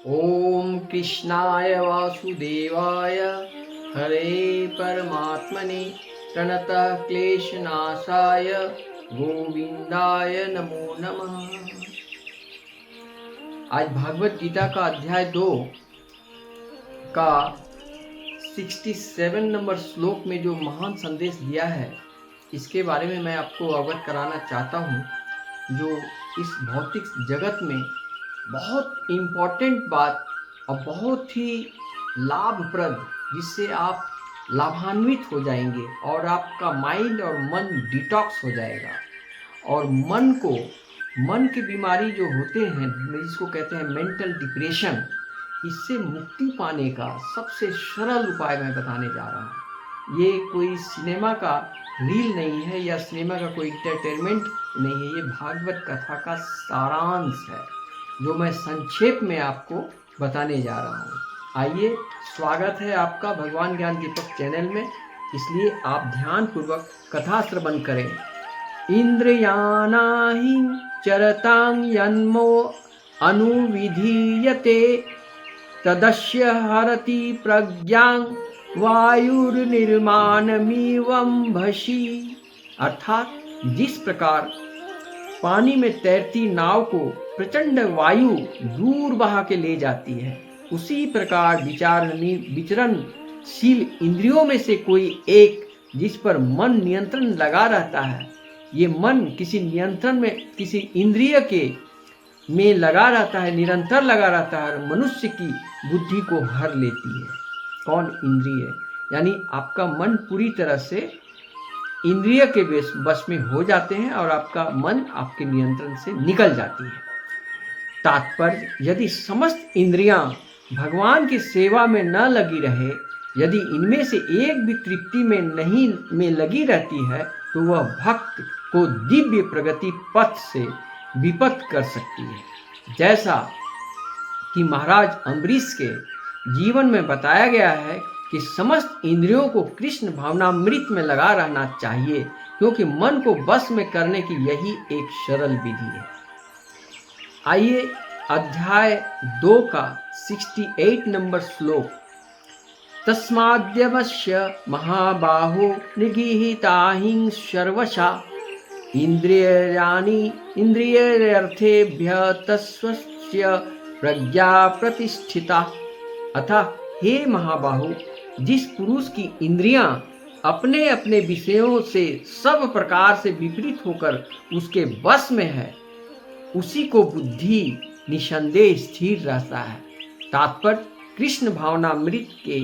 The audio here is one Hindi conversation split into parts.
ओम कृष्णाय वासुदेवाय हरे परमात्मने प्रणतः क्लेशनाशाय गोविंदाय नमो नमः। आज भागवत गीता का अध्याय 2 का 67 नंबर श्लोक में जो महान संदेश दिया है, इसके बारे में मैं आपको अवगत कराना चाहता हूँ, जो इस भौतिक जगत में बहुत इम्पोर्टेंट बात और बहुत ही लाभप्रद, जिससे आप लाभान्वित हो जाएंगे और आपका माइंड और मन डिटॉक्स हो जाएगा। और मन की बीमारी जो होते हैं, जिसको कहते हैं मेंटल डिप्रेशन, इससे मुक्ति पाने का सबसे सरल उपाय मैं बताने जा रहा हूँ। ये कोई सिनेमा का रील नहीं है या सिनेमा का कोई एंटरटेनमेंट नहीं है, ये भागवत कथा का सारांश है जो मैं संक्षेप में आपको बताने जा रहा हूँ। आइए, स्वागत है आपका भगवान ज्ञान दीपक चैनल में, इसलिए आप ध्यान पूर्वक कथा श्रवण करें। इंद्रियाणाहि चरतां यन्मो अनुविधीयते तदस्य हरति प्रज्ञां वायुर्निर्माणमिवं भषी। अर्थात जिस प्रकार पानी में तैरती नाव को प्रचंड वायु दूर बहा के ले जाती है, उसी प्रकार विचरणशील इंद्रियों में से कोई एक जिस पर मन नियंत्रण लगा रहता है, ये मन किसी नियंत्रण में, किसी इंद्रिय के में लगा रहता है, निरंतर लगा रहता है, मनुष्य की बुद्धि को हर लेती है। कौन? इंद्रिय। यानी आपका मन पूरी तरह से इंद्रिय के वश में हो जाते हैं और आपका मन आपके नियंत्रण से निकल जाती है। तात्पर्य, यदि समस्त इंद्रियां भगवान की सेवा में न लगी रहे, यदि इनमें से एक भी तृप्ति में लगी रहती है, तो वह भक्त को दिव्य प्रगति पथ से विपथ कर सकती है। जैसा कि महाराज अम्बरीश के जीवन में बताया गया है कि समस्त इंद्रियों को कृष्ण भावनामृत में लगा रहना चाहिए, क्योंकि मन को बस में करने की यही एक सरल विधि है। आइए, अध्याय 2 का 68 नंबर श्लोक। तस्माद्यवश्य महाबाहो निगीहिताहिं सर्वशा इंद्रियाणि इंद्रियर्थेभ्य तस्वस्य प्रज्ञा प्रतिष्ठिता। अतः हे महाबाहु, जिस पुरुष की इंद्रियां अपने अपने विषयों से सब प्रकार से विपरीत होकर उसके वश में है, उसी को बुद्धि निसंदेह स्थिर रहता है। तात्पर्य, कृष्ण भावनामृत के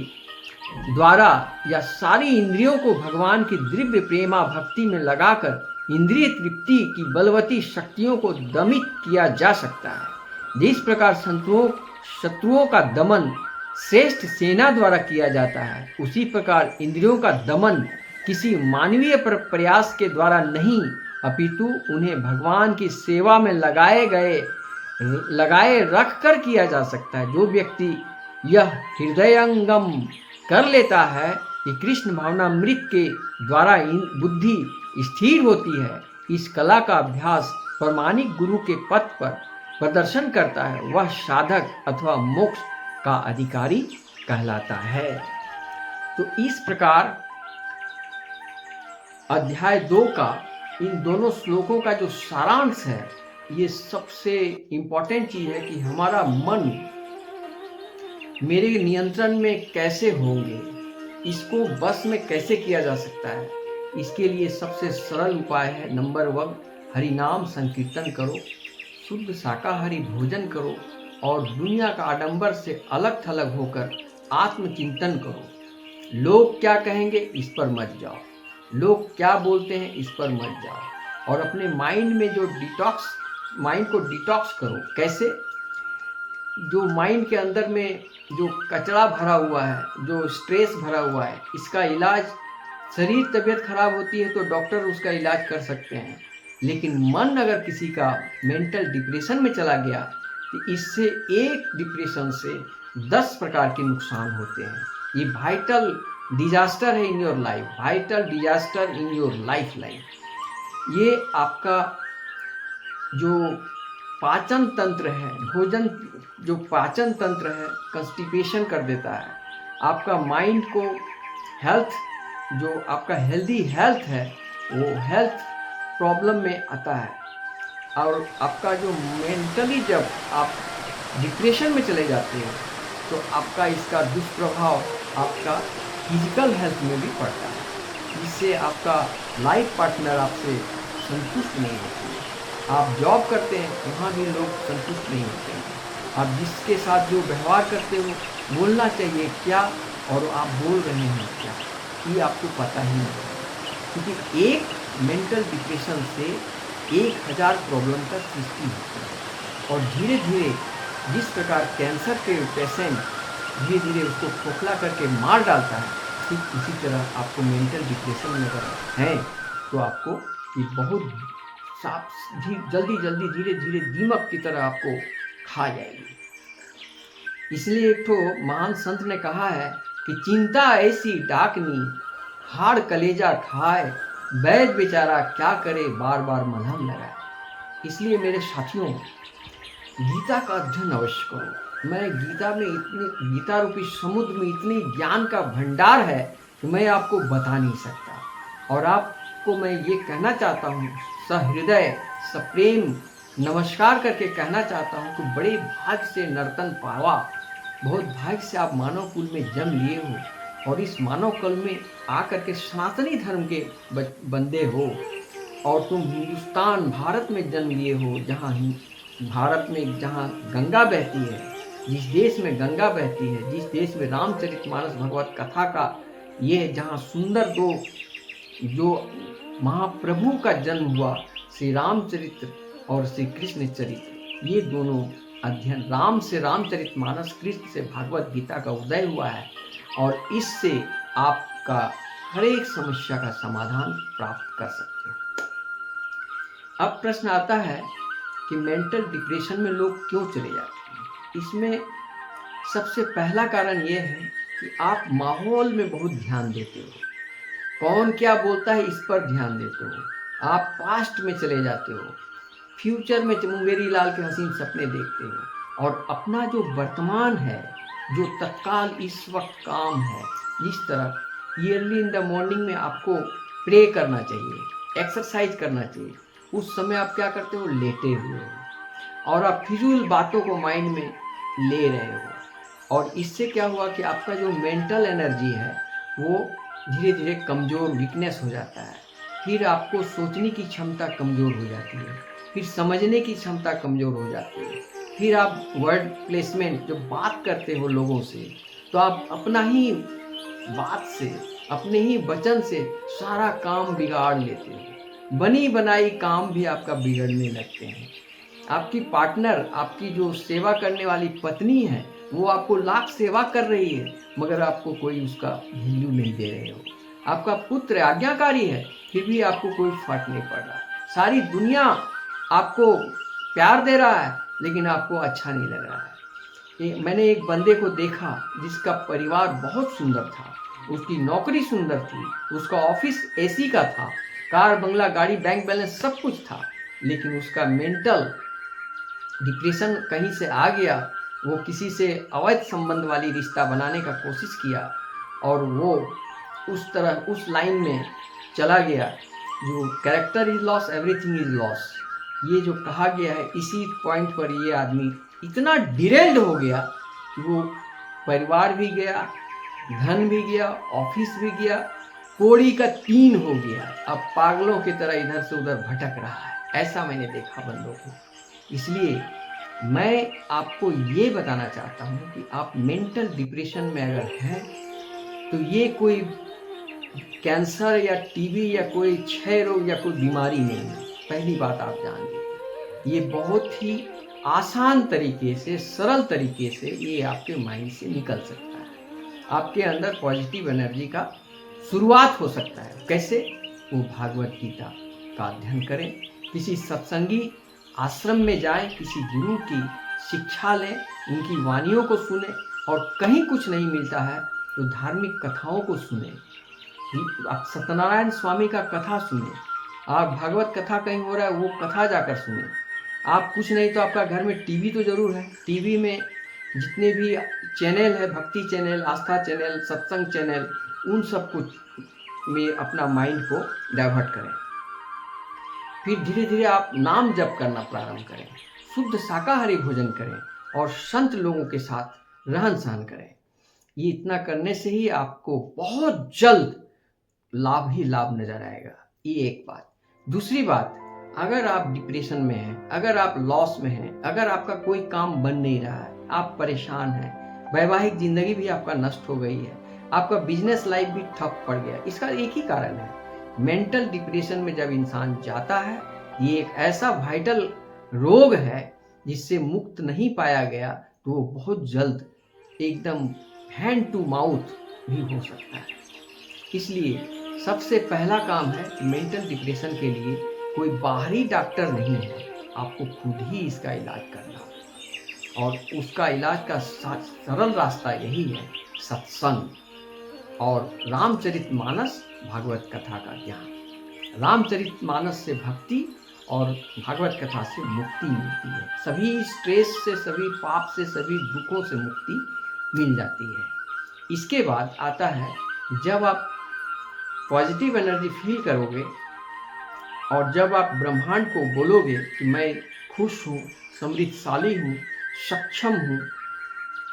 द्वारा या सारी इंद्रियों को भगवान की दिव्य प्रेमा भक्ति में लगाकर इंद्रिय तृप्ति की बलवती शक्तियों को दमित किया जा सकता है। जिस प्रकार शत्रुओं का दमन श्रेष्ठ सेना द्वारा किया जाता है, उसी प्रकार इंद्रियों का दमन किसी मानवीय प्रयास के द्वारा नहीं, अपितु उन्हें भगवान की सेवा में लगाए रख कर किया जा सकता है। जो व्यक्ति यह हृदयंगम कर लेता है कि कृष्ण भावनामृत के द्वारा बुद्धि स्थिर होती है, इस कला का अभ्यास प्रामाणिक गुरु के पथ पर प्रदर्शन करता है, वह साधक अथवा मोक्ष का अधिकारी कहलाता है। तो इस प्रकार अध्याय 2 का इन दोनों श्लोकों का जो सारांश है, ये सबसे इंपॉर्टेंट चीज है कि हमारा मन मेरे नियंत्रण में कैसे होंगे, इसको बस में कैसे किया जा सकता है। इसके लिए सबसे सरल उपाय है, नंबर 1, हरि नाम संकीर्तन करो, शुद्ध शाकाहारी भोजन करो और दुनिया का आडंबर से अलग थलग होकर आत्मचिंतन करो। लोग क्या कहेंगे, इस पर मत जाओ। लोग क्या बोलते हैं, इस पर मत जाओ। और अपने माइंड में जो माइंड को डिटॉक्स करो। कैसे? जो माइंड के अंदर में जो कचरा भरा हुआ है, जो स्ट्रेस भरा हुआ है, इसका इलाज, शरीर तबीयत खराब होती है तो डॉक्टर उसका इलाज कर सकते हैं, लेकिन मन अगर किसी का मेंटल डिप्रेशन में चला गया, तो इससे एक डिप्रेशन से 10 प्रकार के नुकसान होते हैं। ये वाइटल डिजास्टर है in your life, vital disaster in your life. ये आपका जो पाचन तंत्र है, भोजन जो पाचन तंत्र है कंस्टिपेशन कर देता है। आपका माइंड को हेल्थ, जो आपका हेल्दी हेल्थ है वो हेल्थ प्रॉब्लम में आता है। और आपका जो मेंटली जब आप डिप्रेशन में चले जाते हो तो आपका इसका दुष्प्रभाव आपका फिजिकल हेल्थ में भी पड़ता है, जिससे आपका लाइफ पार्टनर आपसे संतुष्ट नहीं होती है। आप जॉब करते हैं वहाँ भी लोग संतुष्ट नहीं होते हैं। आप जिसके साथ जो व्यवहार करते हो बोलना चाहिए क्या और आप बोल रहे हैं क्या, ये आपको पता ही नहीं है। क्योंकि एक मेंटल डिप्रेशन से 1000 प्रॉब्लम का सृष्टि होती है। और धीरे धीरे जिस प्रकार कैंसर के पेशेंट धीरे धीरे उसको खोखला करके मार डालता है, ठीक उसी तरह आपको मेंटल डिप्रेशन में अगर हैं तो आपको ये बहुत जल्दी जल्दी धीरे धीरे दीमक की तरह आपको खा जाएगी। इसलिए एक तो महान संत ने कहा है कि चिंता ऐसी डाकनी हाड़ कलेजा खाए, वैद्य बेचारा क्या करे बार बार मलहम लगाए। इसलिए मेरे साथियों, गीता का अध्ययन अवश्य करो। मैं गीता रूपी समुद्र में इतनी ज्ञान का भंडार है कि मैं आपको बता नहीं सकता। और आपको मैं ये कहना चाहता हूँ, सहृदय सप्रेम नमस्कार करके कहना चाहता हूँ कि बड़े भाग्य से नर्तन पावा, बहुत भाग्य से आप मानव कुल में जन्म लिए हो और इस मानव कुल में आकर के सनातनी धर्म के बंदे हो। और तुम हिंदुस्तान भारत में जन्म लिए हो, जहाँ भारत में जहाँ गंगा बहती है, जिस देश में गंगा बहती है, जिस देश में रामचरितमानस भगवत कथा का ये जहाँ सुंदर दो जो महाप्रभु का जन्म हुआ, श्री रामचरित्र और श्री कृष्ण चरित्र, ये दोनों अध्ययन राम से रामचरितमानस, कृष्ण से भागवत गीता का उदय हुआ है। और इससे आपका हर एक समस्या का समाधान प्राप्त कर सकते हो। अब प्रश्न आता है कि मेंटल डिप्रेशन में लोग क्यों चले जाते हैं। इसमें सबसे पहला कारण यह है कि आप माहौल में बहुत ध्यान देते हो, कौन क्या बोलता है इस पर ध्यान देते हो। आप पास्ट में चले जाते हो, फ्यूचर में मुंगेरी लाल के हसीन सपने देखते हो। और अपना जो वर्तमान है, जो तत्काल इस वक्त काम है, इस तरह ईयरली इन द मॉर्निंग में आपको प्रे करना चाहिए, एक्सरसाइज करना चाहिए। उस समय आप क्या करते हो, लेटे हुए हो और आप फिजूल बातों को माइंड में ले रहे हो। और इससे क्या हुआ कि आपका जो मेंटल एनर्जी है वो धीरे धीरे कमज़ोर, वीकनेस हो जाता है। फिर आपको सोचने की क्षमता कमज़ोर हो जाती है, फिर समझने की क्षमता कमज़ोर हो जाती है। फिर आप वर्ड प्लेसमेंट जब बात करते हो लोगों से, तो आप अपना ही बात से, अपने ही वचन से सारा काम बिगाड़ लेते हो। बनी बनाई काम भी आपका बिगड़ने लगते हैं। आपकी पार्टनर, आपकी जो सेवा करने वाली पत्नी है, वो आपको लाख सेवा कर रही है मगर आपको कोई उसका वैल्यू नहीं दे रहे हो। आपका पुत्र आज्ञाकारी है फिर भी आपको कोई फर्क नहीं पड़ रहा। सारी दुनिया आपको प्यार दे रहा है लेकिन आपको अच्छा नहीं लग रहा है। मैंने एक बंदे को देखा जिसका परिवार बहुत सुंदर था, उसकी नौकरी सुंदर थी, उसका ऑफिस एसी का था, कार बंगला गाड़ी बैंक बैलेंस सब कुछ था, लेकिन उसका मेंटल डिप्रेशन कहीं से आ गया। वो किसी से अवैध संबंध वाली रिश्ता बनाने का कोशिश किया और वो उस तरह उस लाइन में चला गया जो character is loss, everything is loss, ये जो कहा गया है, इसी पॉइंट पर ये आदमी इतना डिरेल्ड हो गया कि वो परिवार भी गया, धन भी गया, ऑफिस भी गया, कोड़ी का 3 हो गया। अब पागलों की तरह इधर से उधर भटक रहा है। ऐसा मैंने देखा बंदों को। इसलिए मैं आपको ये बताना चाहता हूँ कि आप मेंटल डिप्रेशन में अगर हैं तो ये कोई कैंसर या टीबी या कोई क्षय रोग या कोई बीमारी नहीं है। पहली बात आप जान लीजिए, ये बहुत ही आसान तरीके से, सरल तरीके से ये आपके माइंड से निकल सकता है। आपके अंदर पॉजिटिव एनर्जी का शुरुआत हो सकता है। कैसे? वो भागवत गीता का अध्ययन करें, किसी सत्संगी आश्रम में जाएं, किसी गुरु की शिक्षा लें, उनकी वाणियों को सुने, और कहीं कुछ नहीं मिलता है तो धार्मिक कथाओं को सुने। आप सत्यनारायण स्वामी का कथा सुने, आप भागवत कथा कहीं हो रहा है वो कथा जाकर सुने। आप कुछ नहीं तो आपका घर में टीवी तो जरूर है। टीवी में जितने भी चैनल है, भक्ति चैनल, आस्था चैनल, सत्संग चैनल, उन सब कुछ में अपना माइंड को डाइवर्ट करें। फिर धीरे धीरे आप नाम जप करना प्रारंभ करें, शुद्ध शाकाहारी भोजन करें और संत लोगों के साथ रहन सहन करें। ये इतना करने से ही आपको बहुत जल्द लाभ ही लाभ नजर आएगा। ये एक बात। दूसरी बात, अगर आप डिप्रेशन में हैं, अगर आप लॉस में हैं, अगर आपका कोई काम बन नहीं रहा है, आप परेशान हैं, वैवाहिक जिंदगी भी आपका नष्ट हो गई है, आपका बिजनेस लाइफ भी ठप पड़ गया, इसका एक ही कारण है, मेंटल डिप्रेशन में जब इंसान जाता है, ये एक ऐसा वाइटल रोग है जिससे मुक्त नहीं पाया गया तो वो बहुत जल्द एकदम हैंड टू माउथ भी हो सकता है। इसलिए सबसे पहला काम है कि मेंटल डिप्रेशन के लिए कोई बाहरी डॉक्टर नहीं है, आपको खुद ही इसका इलाज करना। और उसका इलाज का सरल रास्ता यही है, सत्संग और रामचरितमानस भागवत कथा का ज्ञान। रामचरितमानस से भक्ति और भागवत कथा से मुक्ति मिलती है। सभी स्ट्रेस से, सभी पाप से, सभी दुखों से मुक्ति मिल जाती है। इसके बाद आता है, जब आप पॉजिटिव एनर्जी फील करोगे और जब आप ब्रह्मांड को बोलोगे कि मैं खुश हूँ, समृद्धशाली हूँ, सक्षम हूँ,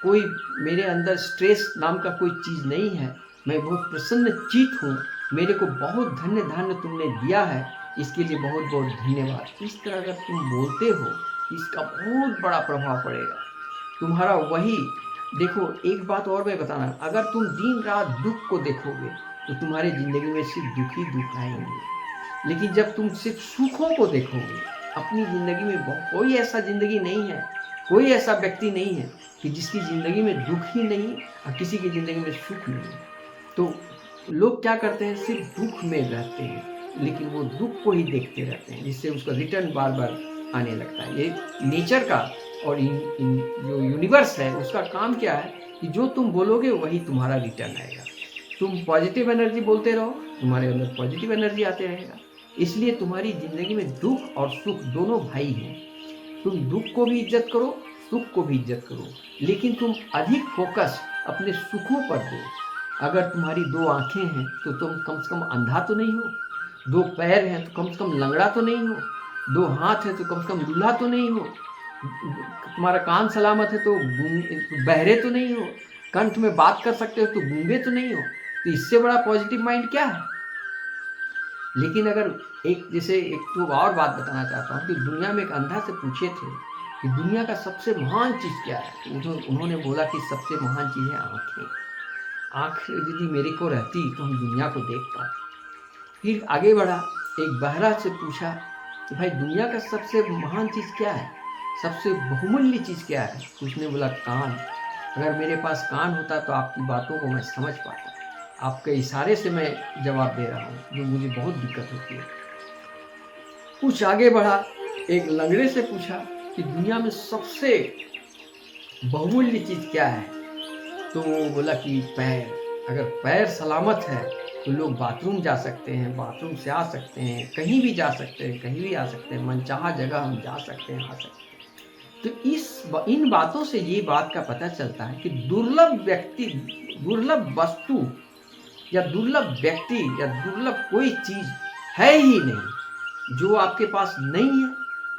कोई मेरे अंदर स्ट्रेस नाम का कोई चीज़ नहीं है, मैं बहुत प्रसन्नचित्त हूँ, मेरे को बहुत धन्य धन्य तुमने दिया है, इसके लिए बहुत बहुत धन्यवाद। इस तरह अगर तुम बोलते हो, इसका बहुत बड़ा प्रभाव पड़ेगा तुम्हारा। वही देखो, एक बात और मैं बताना, अगर तुम दिन रात दुख को देखोगे तो तुम्हारी जिंदगी में सिर्फ दुख ही दुख आएंगे। लेकिन जब तुम सिर्फ सुखों को देखोगे, अपनी जिंदगी में कोई ऐसा जिंदगी नहीं है, कोई ऐसा व्यक्ति नहीं है कि जिसकी जिंदगी में दुख ही नहीं और किसी की जिंदगी में सुख नहीं। तो लोग क्या करते हैं, सिर्फ दुख में रहते हैं, लेकिन वो दुख को ही देखते रहते हैं, जिससे उसका रिटर्न बार बार आने लगता है। ये नेचर का और जो यूनिवर्स है उसका काम क्या है कि जो तुम बोलोगे वही तुम्हारा रिटर्न आएगा। तुम पॉजिटिव एनर्जी बोलते रहो, तुम्हारे अंदर पॉजिटिव एनर्जी आते रहेगा। इसलिए तुम्हारी जिंदगी में दुख और सुख दोनों भाई हैं। तुम दुख को भी इज्जत करो, सुख को भी इज्जत करो, लेकिन तुम अधिक फोकस अपने सुखों पर दो। अगर तुम्हारी 2 आंखें हैं तो तुम कम से कम अंधा तो नहीं हो, 2 पैर हैं तो कम से कम लंगड़ा तो नहीं हो, 2 हाथ है तो कम से कम लूल्हा तो नहीं हो, तुम्हारा कान सलामत है तो बहरे तो नहीं हो, कंठ में बात कर सकते हो तो गूंगे तो नहीं हो। तो इससे बड़ा पॉजिटिव माइंड क्या है। लेकिन अगर एक तो और बात बताना चाहता हूँ कि दुनिया में एक अंधा से पूछे थे कि दुनिया का सबसे महान चीज़ क्या है, तो उन्होंने बोला कि सबसे महान चीज़ है आँखें। आँख यदि मेरे को रहती तो हम दुनिया को देख पाते। फिर आगे बढ़ा, एक बहरा से पूछा कि भाई दुनिया का सबसे महान चीज़ क्या है, सबसे बहुमूल्य चीज़ क्या है। उसने बोला कान। अगर मेरे पास कान होता तो आपकी बातों को मैं समझ पाता। आपके इशारे से मैं जवाब दे रहा हूँ, जो मुझे बहुत दिक्कत होती है। कुछ आगे बढ़ा, एक लंगड़े से पूछा कि दुनिया में सबसे बहुमूल्य चीज़ क्या है, तो वो बोला कि पैर। अगर पैर सलामत है तो लोग बाथरूम जा सकते हैं, बाथरूम से आ सकते हैं, कहीं भी जा सकते हैं, कहीं भी आ सकते हैं, मनचाहा जगह हम जा सकते हैं, आ सकते हैं। तो इन बातों से ये बात का पता चलता है कि दुर्लभ व्यक्ति, दुर्लभ वस्तु या दुर्लभ व्यक्ति या दुर्लभ कोई चीज है ही नहीं। जो आपके पास नहीं है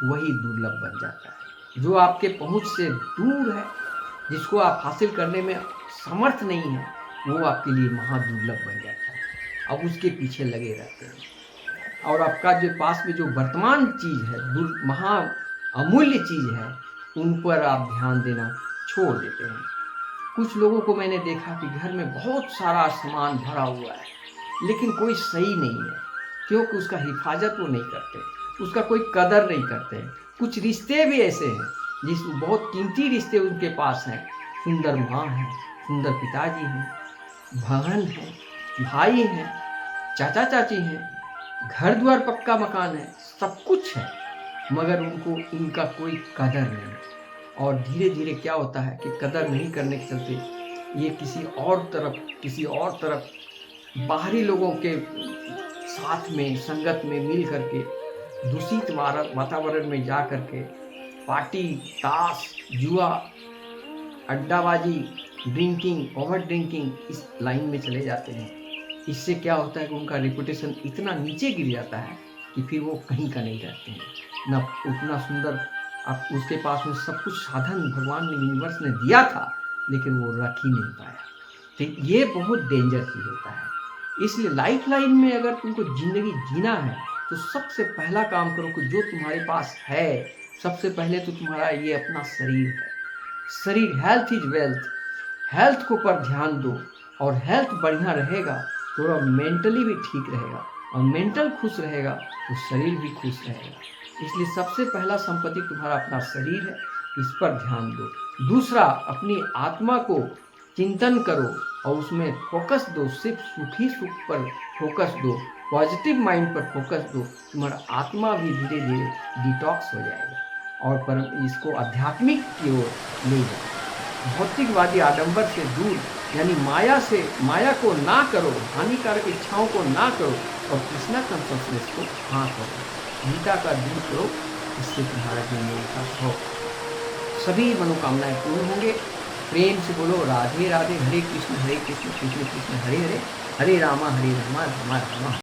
वही दुर्लभ बन जाता है। जो आपके पहुंच से दूर है, जिसको आप हासिल करने में समर्थ नहीं है, वो आपके लिए महादुर्लभ बन जाता है। अब उसके पीछे लगे रहते हैं और आपका जो पास में जो वर्तमान चीज है, महा अमूल्य चीज है, उन पर आप ध्यान देना छोड़ देते हैं। कुछ लोगों को मैंने देखा कि घर में बहुत सारा सामान भरा हुआ है, लेकिन कोई सही नहीं है, क्योंकि उसका हिफाजत वो नहीं करते, उसका कोई कदर नहीं करते। कुछ रिश्ते भी ऐसे हैं जिस बहुत कीमती रिश्ते उनके पास हैं, सुंदर माँ है, सुंदर पिताजी हैं, बहन है, भाई हैं, चाचा चाची हैं, घर द्वार पक्का मकान है, सब कुछ है, मगर उनको इनका कोई कदर नहीं। और धीरे धीरे क्या होता है कि कदर नहीं करने के चलते ये किसी और तरफ बाहरी लोगों के साथ में, संगत में मिल करके दूषित वातावरण में जा करके पार्टी, ताश, जुआ, अड्डाबाजी, ड्रिंकिंग, ओवर ड्रिंकिंग इस लाइन में चले जाते हैं। इससे क्या होता है कि उनका रेपुटेशन इतना नीचे गिर जाता है कि फिर वो कहीं का नहीं रहते हैं। ना उतना सुंदर आप उसके पास में सब कुछ साधन भगवान ने यूनिवर्स ने दिया था, लेकिन वो रख ही नहीं पाया। तो ये बहुत डेंजर चीज होता है। इसलिए लाइफ लाइन में अगर तुमको जिंदगी जीना है तो सबसे पहला काम करो कि जो तुम्हारे पास है, सबसे पहले तो तुम्हारा ये अपना शरीर है। शरीर, हेल्थ इज वेल्थ। हेल्थ को पर ध्यान दो, और हेल्थ बढ़िया रहेगा तो मेंटली भी ठीक रहेगा, और मेंटल खुश रहेगा तो शरीर भी खुश रहेगा। इसलिए सबसे पहला संपत्ति तुम्हारा अपना शरीर है, इस पर ध्यान दो। दूसरा, अपनी आत्मा को चिंतन करो और उसमें फोकस दो, सिर्फ सुखी सुख पर फोकस दो, पॉजिटिव माइंड पर फोकस दो। तुम्हारा आत्मा भी धीरे धीरे डिटॉक्स हो जाएगा और परम इसको आध्यात्मिक की ओर ले जाओ। भौतिकवादी आडंबर से दूर, यानी माया को ना करो, हानिकारक इच्छाओं को ना करो, और कृष्णा कॉन्शसनेस को हाँ करो। गीता का दूर करो, इससे तुम्हारा जीवन का शौक सभी मनोकामनाएं पूर्ण होंगे। प्रेम से बोलो राधे राधे, हरे कृष्ण कृष्ण कृष्ण हरे हरे, हरे रामा रामा रामा।